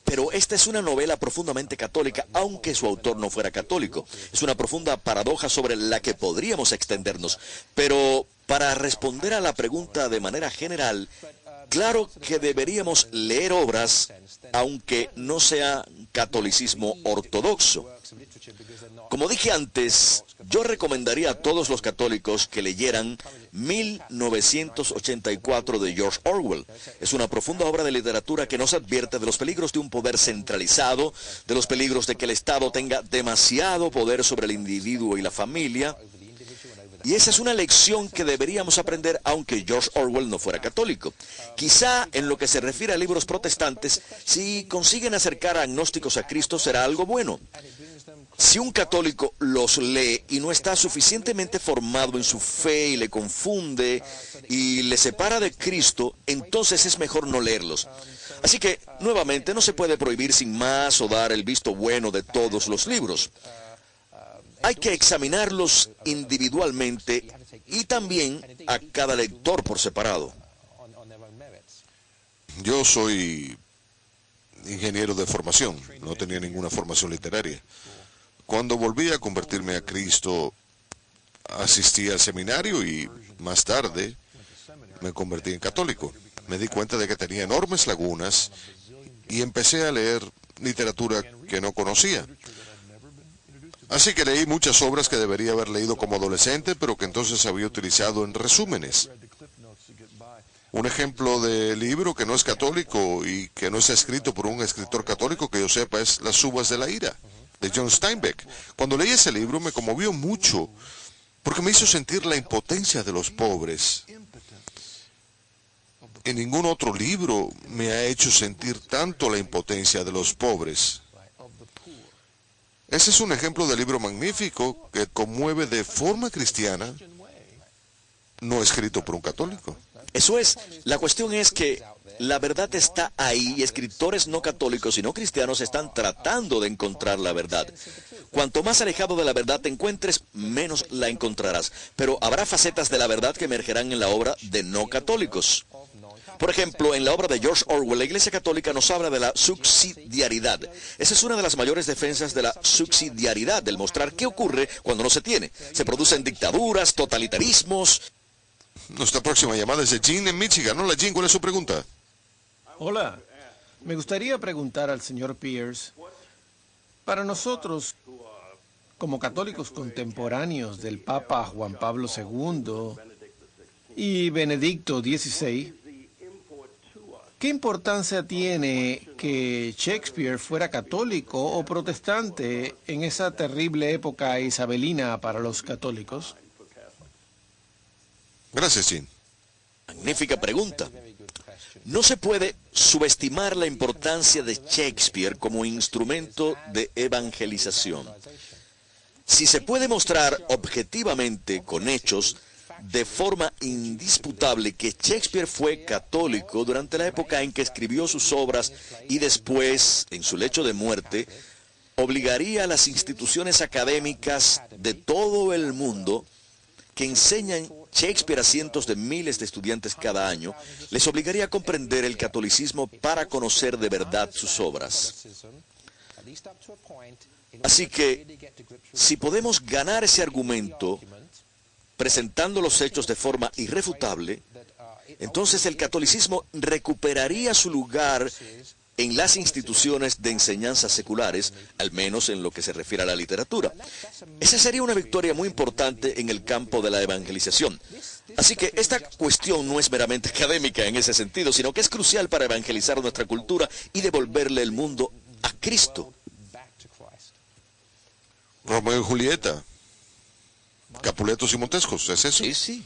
Pero esta es una novela profundamente católica, aunque su autor no fuera católico. Es una profunda paradoja sobre la que podríamos extendernos. Pero para responder a la pregunta de manera general, claro que deberíamos leer obras, aunque no sea catolicismo ortodoxo. Como dije antes, yo recomendaría a todos los católicos que leyeran 1984 de George Orwell. Es una profunda obra de literatura que nos advierte de los peligros de un poder centralizado, de los peligros de que el Estado tenga demasiado poder sobre el individuo y la familia, Y esa es una lección que deberíamos aprender aunque George Orwell no fuera católico. Quizá en lo que se refiere a libros protestantes, si consiguen acercar a agnósticos a Cristo será algo bueno. Si un católico los lee y no está suficientemente formado en su fe y le confunde y le separa de Cristo, entonces es mejor no leerlos. Así que, nuevamente, no se puede prohibir sin más o dar el visto bueno de todos los libros. Hay que examinarlos individualmente y también a cada lector por separado. Yo soy ingeniero de formación, no tenía ninguna formación literaria. Cuando volví a convertirme a Cristo, asistí al seminario y más tarde me convertí en católico. Me di cuenta de que tenía enormes lagunas y empecé a leer literatura que no conocía. Así que leí muchas obras que debería haber leído como adolescente, pero que entonces había utilizado en resúmenes. Un ejemplo de libro que no es católico y que no está escrito por un escritor católico que yo sepa es Las uvas de la ira, de John Steinbeck. Cuando leí ese libro me conmovió mucho, porque me hizo sentir la impotencia de los pobres. En ningún otro libro me ha hecho sentir tanto la impotencia de los pobres. Ese es un ejemplo de libro magnífico que conmueve de forma cristiana, no escrito por un católico. Eso es, la cuestión es que la verdad está ahí y escritores no católicos y no cristianos están tratando de encontrar la verdad. Cuanto más alejado de la verdad te encuentres, menos la encontrarás. Pero habrá facetas de la verdad que emergerán en la obra de no católicos. Por ejemplo, en la obra de George Orwell, la Iglesia Católica nos habla de la subsidiariedad. Esa es una de las mayores defensas de la subsidiariedad, del mostrar qué ocurre cuando no se tiene. Se producen dictaduras, totalitarismos. Nuestra próxima llamada es de Jean en Michigan. Hola Jean, ¿cuál es su pregunta? Hola, me gustaría preguntar al señor Pierce, para nosotros, como católicos contemporáneos del Papa Juan Pablo II y Benedicto XVI, ¿qué importancia tiene que Shakespeare fuera católico o protestante en esa terrible época isabelina para los católicos? Gracias, Jean. Magnífica pregunta. No se puede subestimar la importancia de Shakespeare como instrumento de evangelización. Si se puede mostrar objetivamente con hechos, de forma indisputable, que Shakespeare fue católico durante la época en que escribió sus obras y después, en su lecho de muerte, obligaría a las instituciones académicas de todo el mundo que enseñan Shakespeare a cientos de miles de estudiantes cada año, les obligaría a comprender el catolicismo para conocer de verdad sus obras. Así que, si podemos ganar ese argumento presentando los hechos de forma irrefutable, entonces el catolicismo recuperaría su lugar en las instituciones de enseñanza seculares, al menos en lo que se refiere a la literatura. Esa sería una victoria muy importante en el campo de la evangelización. Así que esta cuestión no es meramente académica en ese sentido, sino que es crucial para evangelizar nuestra cultura y devolverle el mundo a Cristo. Romeo y Julieta, Capuletos y Montescos, ¿es eso? Sí, sí.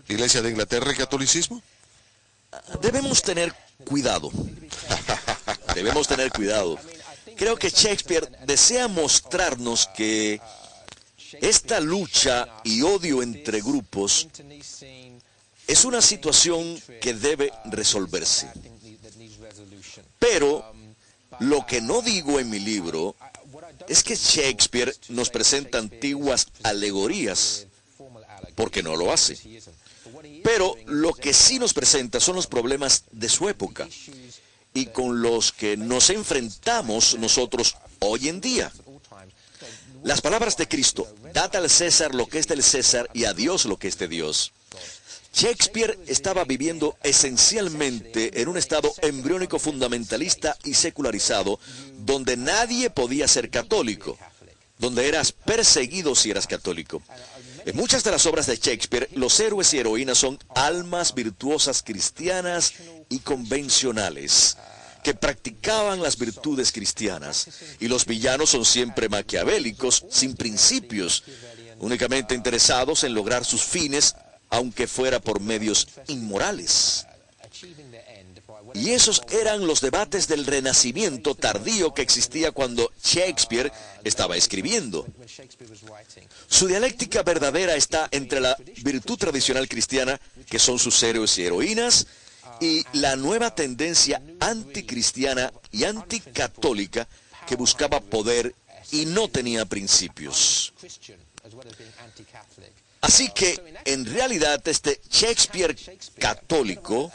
Iglesia de Inglaterra y catolicismo. Debemos tener cuidado. Debemos tener cuidado. Creo que Shakespeare desea mostrarnos que esta lucha y odio entre grupos es una situación que debe resolverse. Pero lo que no digo en mi libro es que Shakespeare nos presenta antiguas alegorías, porque no lo hace. Pero lo que sí nos presenta son los problemas de su época y con los que nos enfrentamos nosotros hoy en día. Las palabras de Cristo, dad al César lo que es del César y a Dios lo que es de Dios. Shakespeare estaba viviendo esencialmente en un estado embriónico fundamentalista y secularizado, donde nadie podía ser católico, donde eras perseguido si eras católico. En muchas de las obras de Shakespeare, los héroes y heroínas son almas virtuosas cristianas y convencionales, que practicaban las virtudes cristianas, y los villanos son siempre maquiavélicos, sin principios, únicamente interesados en lograr sus fines, aunque fuera por medios inmorales. Y esos eran los debates del Renacimiento tardío que existía cuando Shakespeare estaba escribiendo. Su dialéctica verdadera está entre la virtud tradicional cristiana, que son sus héroes y heroínas, y la nueva tendencia anticristiana y anticatólica que buscaba poder y no tenía principios. Así que, en realidad, este Shakespeare católico,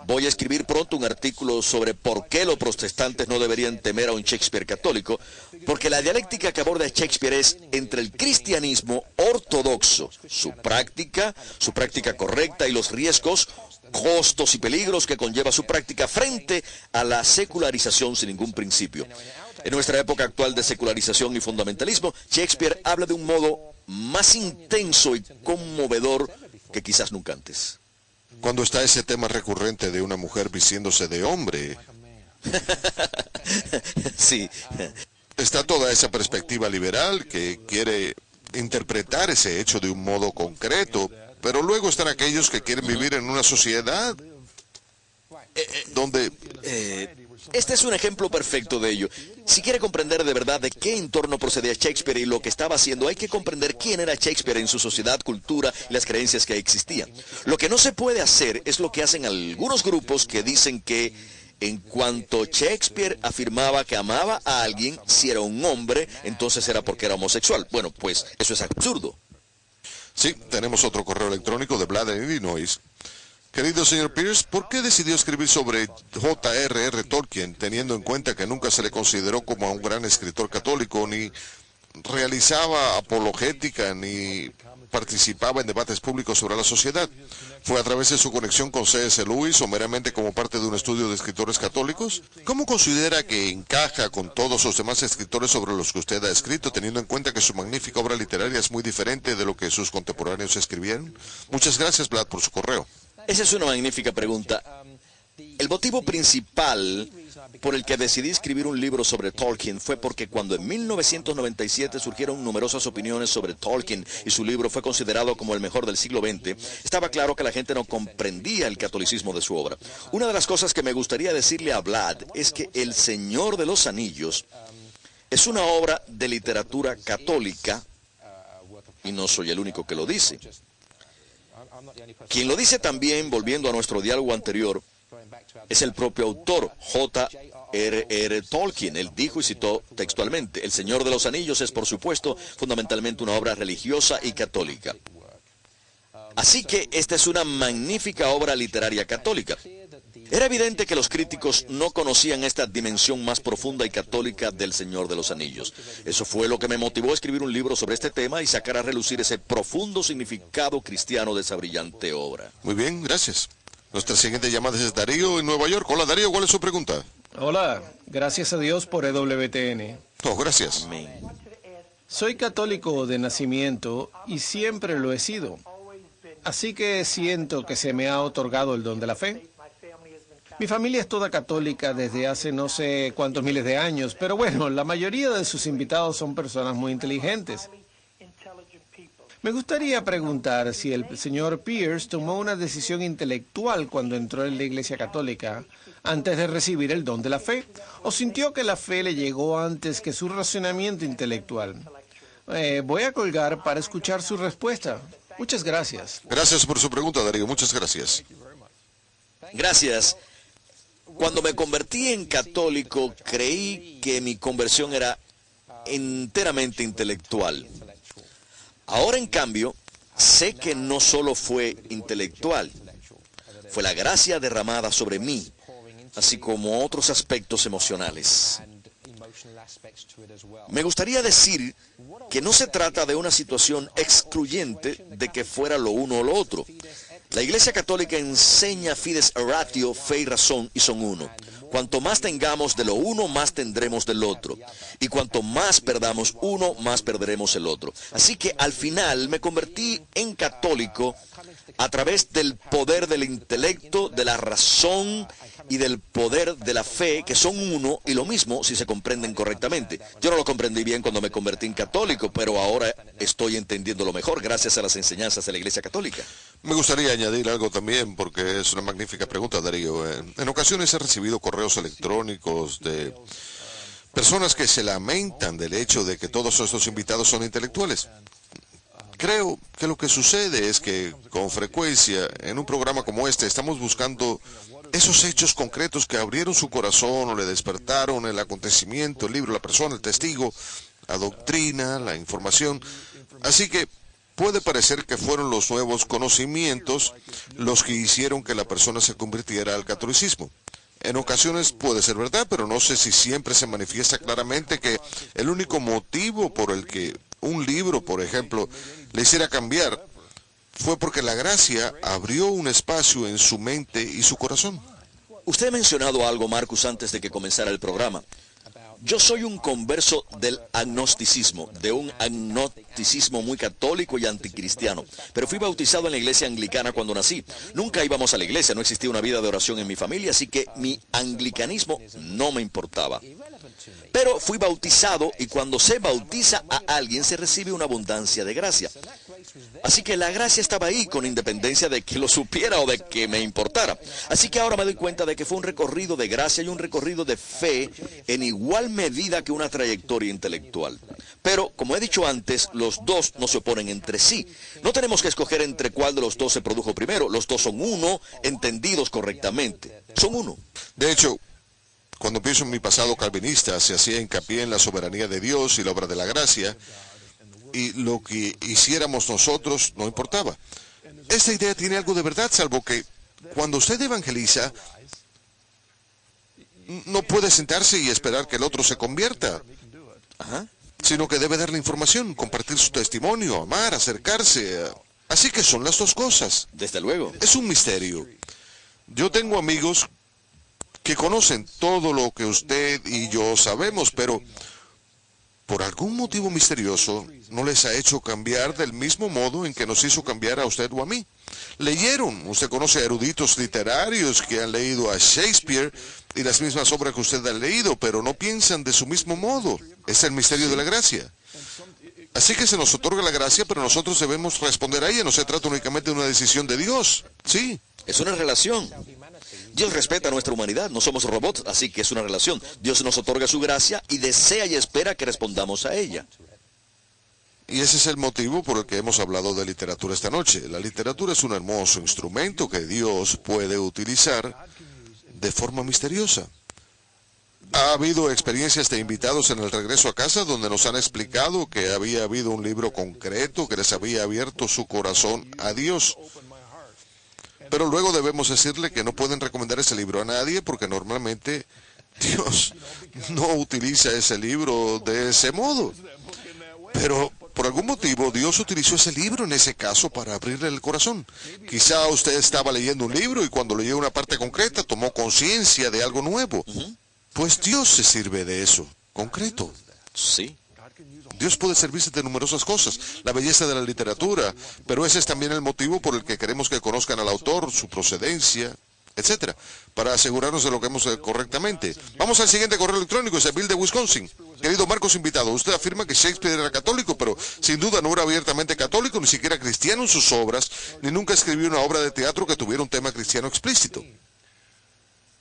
voy a escribir pronto un artículo sobre por qué los protestantes no deberían temer a un Shakespeare católico, porque la dialéctica que aborda Shakespeare es entre el cristianismo ortodoxo, su práctica correcta y los riesgos, costos y peligros que conlleva su práctica frente a la secularización sin ningún principio. En nuestra época actual de secularización y fundamentalismo, Shakespeare habla de un modo más intenso y conmovedor que quizás nunca antes. Cuando está ese tema recurrente de una mujer vistiéndose de hombre, Sí, está toda esa perspectiva liberal que quiere interpretar ese hecho de un modo concreto, pero luego están aquellos que quieren vivir en una sociedad donde este es un ejemplo perfecto de ello. Si quiere comprender de verdad de qué entorno procedía Shakespeare y lo que estaba haciendo, hay que comprender quién era Shakespeare en su sociedad, cultura y las creencias que existían. Lo que no se puede hacer es lo que hacen algunos grupos que dicen que en cuanto Shakespeare afirmaba que amaba a alguien, si era un hombre, entonces era porque era homosexual. Bueno, pues eso es absurdo. sí, tenemos otro correo electrónico de Vlad en Illinois. Querido señor Pierce, ¿por qué decidió escribir sobre J.R.R. Tolkien, teniendo en cuenta que nunca se le consideró como a un gran escritor católico, ni realizaba apologética, ni participaba en debates públicos sobre la sociedad? ¿Fue a través de su conexión con C.S. Lewis o meramente como parte de un estudio de escritores católicos? ¿Cómo considera que encaja con todos los demás escritores sobre los que usted ha escrito, teniendo en cuenta que su magnífica obra literaria es muy diferente de lo que sus contemporáneos escribieron? Muchas gracias, Vlad, por su correo. Esa es una magnífica pregunta. El motivo principal por el que decidí escribir un libro sobre Tolkien fue porque cuando en 1997 surgieron numerosas opiniones sobre Tolkien y su libro fue considerado como el mejor del siglo XX, estaba claro que la gente no comprendía el catolicismo de su obra. Una de las cosas que me gustaría decirle a Vlad es que El Señor de los Anillos es una obra de literatura católica y no soy el único que lo dice. Quien lo dice también, volviendo a nuestro diálogo anterior, es el propio autor, J.R.R. Tolkien. Él dijo y citó textualmente: El Señor de los Anillos es, por supuesto, fundamentalmente una obra religiosa y católica. Así que esta es una magnífica obra literaria católica. Era evidente que los críticos no conocían esta dimensión más profunda y católica del Señor de los Anillos. Eso fue lo que me motivó a escribir un libro sobre este tema y sacar a relucir ese profundo significado cristiano de esa brillante obra. Muy bien, gracias. Nuestra siguiente llamada es Darío en Nueva York. Hola, Darío, ¿cuál es su pregunta? Hola, gracias a Dios por EWTN. Oh, gracias. Amén. Soy católico de nacimiento y siempre lo he sido. Así que siento que se me ha otorgado el don de la fe. Mi familia es toda católica desde hace no sé cuántos miles de años, pero bueno, la mayoría de sus invitados son personas muy inteligentes. Me gustaría preguntar si el señor Pierce tomó una decisión intelectual cuando entró en la Iglesia Católica antes de recibir el don de la fe, o sintió que la fe le llegó antes que su razonamiento intelectual. Voy a colgar para escuchar su respuesta. Muchas gracias. Gracias por su pregunta, Darío. Muchas gracias. Gracias. Cuando me convertí en católico, creí que mi conversión era enteramente intelectual. Ahora, en cambio, sé que no solo fue intelectual, fue la gracia derramada sobre mí, así como otros aspectos emocionales. Me gustaría decir que no se trata de una situación excluyente de que fuera lo uno o lo otro. La Iglesia Católica enseña fides ratio, fe y razón, y son uno. Cuanto más tengamos de lo uno, más tendremos del otro. Y cuanto más perdamos uno, más perderemos el otro. Así que al final me convertí en católico a través del poder del intelecto, de la razón y del poder de la fe, que son uno y lo mismo si se comprenden correctamente. Yo no lo comprendí bien cuando me convertí en católico, pero ahora estoy entendiéndolo mejor gracias a las enseñanzas de la Iglesia Católica. Me gustaría añadir algo también, porque es una magnífica pregunta, Darío. En ocasiones he recibido correos electrónicos de personas que se lamentan del hecho de que todos estos invitados son intelectuales. Creo que lo que sucede es que con frecuencia en un programa como este estamos buscando esos hechos concretos que abrieron su corazón o le despertaron el acontecimiento, el libro, la persona, el testigo, la doctrina, la información. Así que puede parecer que fueron los nuevos conocimientos los que hicieron que la persona se convirtiera al catolicismo. En ocasiones puede ser verdad, pero no sé si siempre se manifiesta claramente que el único motivo por el que un libro, por ejemplo, le hiciera cambiar fue porque la gracia abrió un espacio en su mente y su corazón. Usted ha mencionado algo, Marcus, antes de que comenzara el programa. Yo soy un converso del agnosticismo, de un agnosticismo muy católico y anticristiano, pero fui bautizado en la iglesia anglicana cuando nací. Nunca íbamos a la iglesia, no existía una vida de oración en mi familia, así que mi anglicanismo no me importaba. Pero fui bautizado y cuando se bautiza a alguien se recibe una abundancia de gracia. Así que la gracia estaba ahí con independencia de que lo supiera o de que me importara. Así que ahora me doy cuenta de que fue un recorrido de gracia y un recorrido de fe en igual medida que una trayectoria intelectual. Pero, como he dicho antes, los dos no se oponen entre sí. No tenemos que escoger entre cuál de los dos se produjo primero. Los dos son uno, entendidos correctamente. Son uno. De hecho, cuando pienso en mi pasado calvinista, se hacía hincapié en la soberanía de Dios y la obra de la gracia, y lo que hiciéramos nosotros no importaba. Esta idea tiene algo de verdad, salvo que cuando usted evangeliza, no puede sentarse y esperar que el otro se convierta, sino que debe darle información, compartir su testimonio, amar, acercarse. Así que son las dos cosas. Desde luego. Es un misterio. Yo tengo amigos que conocen todo lo que usted y yo sabemos, pero por algún motivo misterioso no les ha hecho cambiar del mismo modo en que nos hizo cambiar a usted o a mí. Leyeron, usted conoce a eruditos literarios que han leído a Shakespeare y las mismas obras que usted ha leído, pero no piensan de su mismo modo. Es el misterio de la gracia. Así que se nos otorga la gracia, pero nosotros debemos responder a ella. No se trata únicamente de una decisión de Dios. Sí. Es una relación. Dios respeta nuestra humanidad, no somos robots, así que es una relación. Dios nos otorga su gracia y desea y espera que respondamos a ella. Y ese es el motivo por el que hemos hablado de literatura esta noche. La literatura es un hermoso instrumento que Dios puede utilizar de forma misteriosa. Ha habido experiencias de invitados en el regreso a casa donde nos han explicado que había habido un libro concreto que les había abierto su corazón a Dios. Pero luego debemos decirle que no pueden recomendar ese libro a nadie porque normalmente Dios no utiliza ese libro de ese modo. Pero por algún motivo Dios utilizó ese libro en ese caso para abrirle el corazón. Quizá usted estaba leyendo un libro y cuando leyó una parte concreta tomó conciencia de algo nuevo. Pues Dios se sirve de eso, concreto. Sí. Dios puede servirse de numerosas cosas, la belleza de la literatura, pero ese es también el motivo por el que queremos que conozcan al autor, su procedencia, etcétera, para asegurarnos de lo que hemos correctamente. Vamos al siguiente correo electrónico, es Bill de Wisconsin. Querido Marcos invitado, usted afirma que Shakespeare era católico, pero sin duda no era abiertamente católico, ni siquiera cristiano en sus obras, ni nunca escribió una obra de teatro que tuviera un tema cristiano explícito.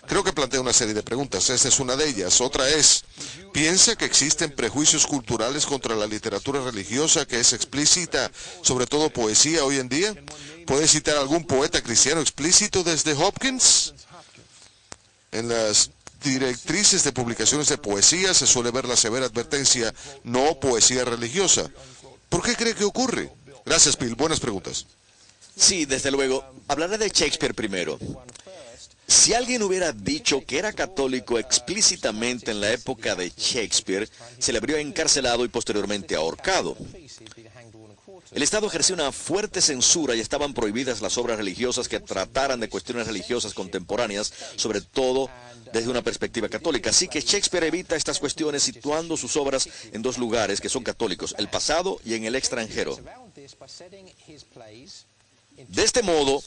Creo que plantea una serie de preguntas. Esta es una de ellas. Otra es, ¿piensa que existen prejuicios culturales contra la literatura religiosa que es explícita, sobre todo poesía hoy en día? ¿Puede citar algún poeta cristiano explícito desde Hopkins? En las directrices de publicaciones de poesía se suele ver la severa advertencia, no poesía religiosa. ¿Por qué cree que ocurre? Gracias, Bill. Buenas preguntas. Sí, desde luego. Hablaré de Shakespeare primero. Si alguien hubiera dicho que era católico explícitamente en la época de Shakespeare, se le habría encarcelado y posteriormente ahorcado. El Estado ejercía una fuerte censura y estaban prohibidas las obras religiosas que trataran de cuestiones religiosas contemporáneas, sobre todo desde una perspectiva católica. Así que Shakespeare evita estas cuestiones situando sus obras en dos lugares que son católicos, el pasado y en el extranjero. De este modo,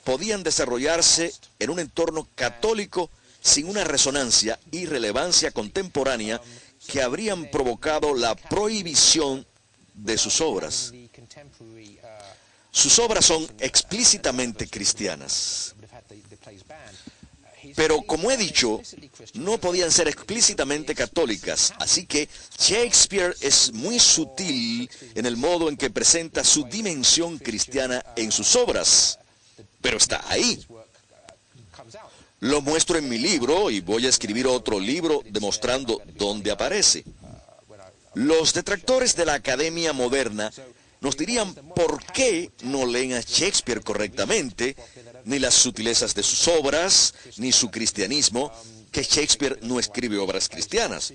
podían desarrollarse en un entorno católico sin una resonancia y relevancia contemporánea que habrían provocado la prohibición de sus obras. Sus obras son explícitamente cristianas. Pero, como he dicho, no podían ser explícitamente católicas, así que Shakespeare es muy sutil en el modo en que presenta su dimensión cristiana en sus obras, pero está ahí. Lo muestro en mi libro y voy a escribir otro libro demostrando dónde aparece. Los detractores de la academia moderna nos dirían por qué no leen a Shakespeare correctamente, ni las sutilezas de sus obras, ni su cristianismo, que Shakespeare no escribe obras cristianas.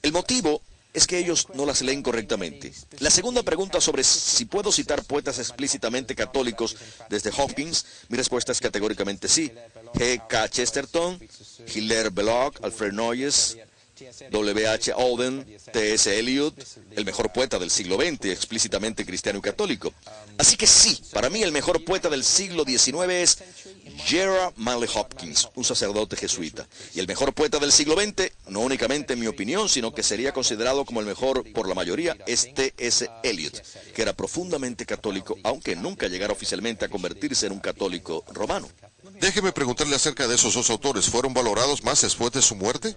El motivo es que ellos no las leen correctamente. La segunda pregunta sobre si puedo citar poetas explícitamente católicos desde Hopkins, mi respuesta es categóricamente sí. G. K. Chesterton, Hilaire Belloc, Alfred Noyes, W. H. Auden, T. S. Eliot, el mejor poeta del siglo XX, explícitamente cristiano y católico. Así que sí, para mí el mejor poeta del siglo XIX es Gerard Manley Hopkins, un sacerdote jesuita. Y el mejor poeta del siglo XX, no únicamente en mi opinión, sino que sería considerado como el mejor por la mayoría, es T. S. Eliot, que era profundamente católico, aunque nunca llegara oficialmente a convertirse en un católico romano. Déjeme preguntarle acerca de esos dos autores. ¿Fueron valorados más después de su muerte?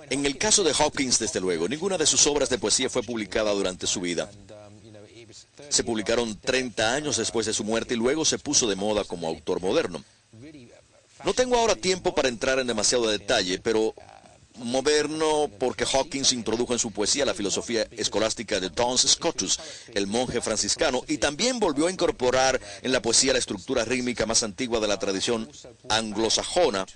En el caso de Hopkins, desde luego, ninguna de sus obras de poesía fue publicada durante su vida. Se publicaron 30 años después de su muerte y luego se puso de moda como autor moderno. No tengo ahora tiempo para entrar en demasiado detalle, pero moderno porque Hopkins introdujo en su poesía la filosofía escolástica de Duns Scotus, el monje franciscano, y también volvió a incorporar en la poesía la estructura rítmica más antigua de la tradición anglosajona.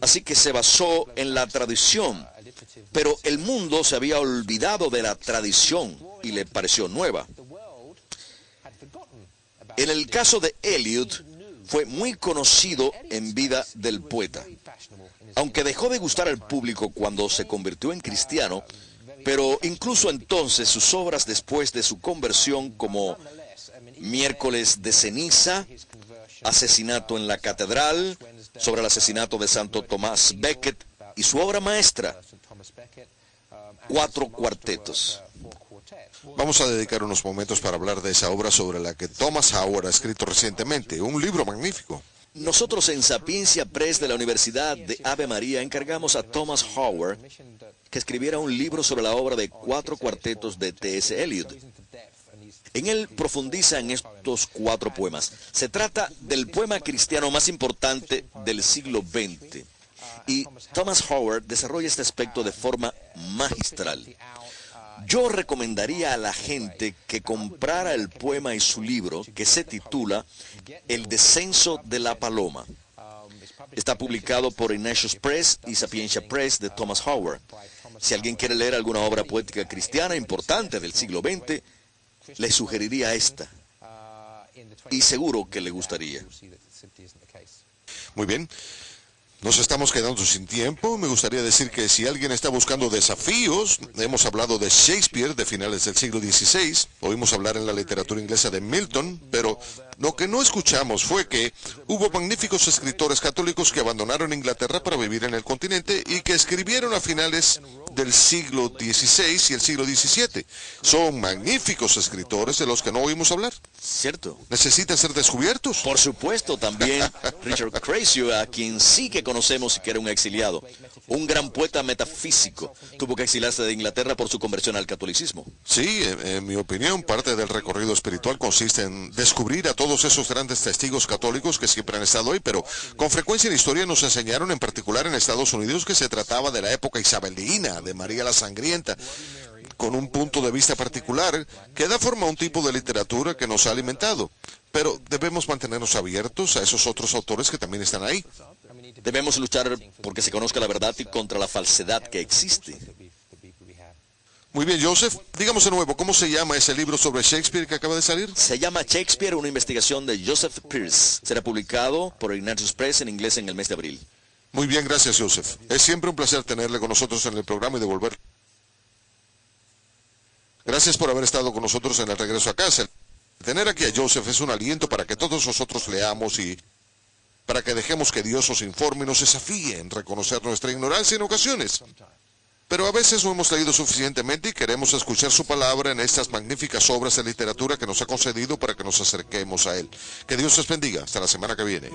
Así que se basó en la tradición, pero el mundo se había olvidado de la tradición y le pareció nueva. En el caso de Eliot, fue muy conocido en vida del poeta. Aunque dejó de gustar al público cuando se convirtió en cristiano, pero incluso entonces sus obras después de su conversión, como Miércoles de Ceniza, Asesinato en la Catedral, sobre el asesinato de Santo Tomás Becket, y su obra maestra, 4 cuartetos. Vamos a dedicar unos momentos para hablar de esa obra sobre la que Thomas Howard ha escrito recientemente, un libro magnífico. Nosotros en Sapiencia Press de la Universidad de Ave María encargamos a Thomas Howard que escribiera un libro sobre la obra de 4 cuartetos de T. S. Eliot. En él profundiza en estos 4 poemas. Se trata del poema cristiano más importante del siglo XX. Y Thomas Howard desarrolla este aspecto de forma magistral. Yo recomendaría a la gente que comprara el poema y su libro, que se titula El descenso de la paloma. Está publicado por Ignatius Press y Sapiencia Press de Thomas Howard. Si alguien quiere leer alguna obra poética cristiana importante del siglo XX, le sugeriría esta. Y seguro que le gustaría. Muy bien. Nos estamos quedando sin tiempo. Me gustaría decir que si alguien está buscando desafíos, hemos hablado de Shakespeare de finales del siglo XVI, oímos hablar en la literatura inglesa de Milton, pero lo que no escuchamos fue que hubo magníficos escritores católicos que abandonaron Inglaterra para vivir en el continente y que escribieron a finales del siglo XVI y el siglo XVII. Son magníficos escritores de los que no oímos hablar. ¿Cierto? Necesitan ser descubiertos. Por supuesto, también Richard Creasy, a quien sí que conocemos y que era un exiliado. Un gran poeta metafísico. Tuvo que exiliarse de Inglaterra por su conversión al catolicismo. Sí, en mi opinión, parte del recorrido espiritual consiste en descubrir a todos esos grandes testigos católicos que siempre han estado ahí, pero con frecuencia en la historia nos enseñaron, en particular en Estados Unidos, que se trataba de la época isabelina, de María la Sangrienta, con un punto de vista particular que da forma a un tipo de literatura que nos ha alimentado. Pero debemos mantenernos abiertos a esos otros autores que también están ahí. Debemos luchar porque se conozca la verdad y contra la falsedad que existe. Muy bien, Joseph, digamos de nuevo, ¿cómo se llama ese libro sobre Shakespeare que acaba de salir? Se llama Shakespeare, una investigación de Joseph Pearce. Será publicado por Ignatius Press en inglés en el mes de abril. Muy bien, gracias, Joseph. Es siempre un placer tenerle con nosotros en el programa y devolver. Gracias por haber estado con nosotros en el regreso a casa. Tener aquí a Joseph es un aliento para que todos nosotros leamos y para que dejemos que Dios nos informe y nos desafíe en reconocer nuestra ignorancia en ocasiones. Pero a veces no hemos leído suficientemente y queremos escuchar su palabra en estas magníficas obras de literatura que nos ha concedido para que nos acerquemos a Él. Que Dios les bendiga. Hasta la semana que viene.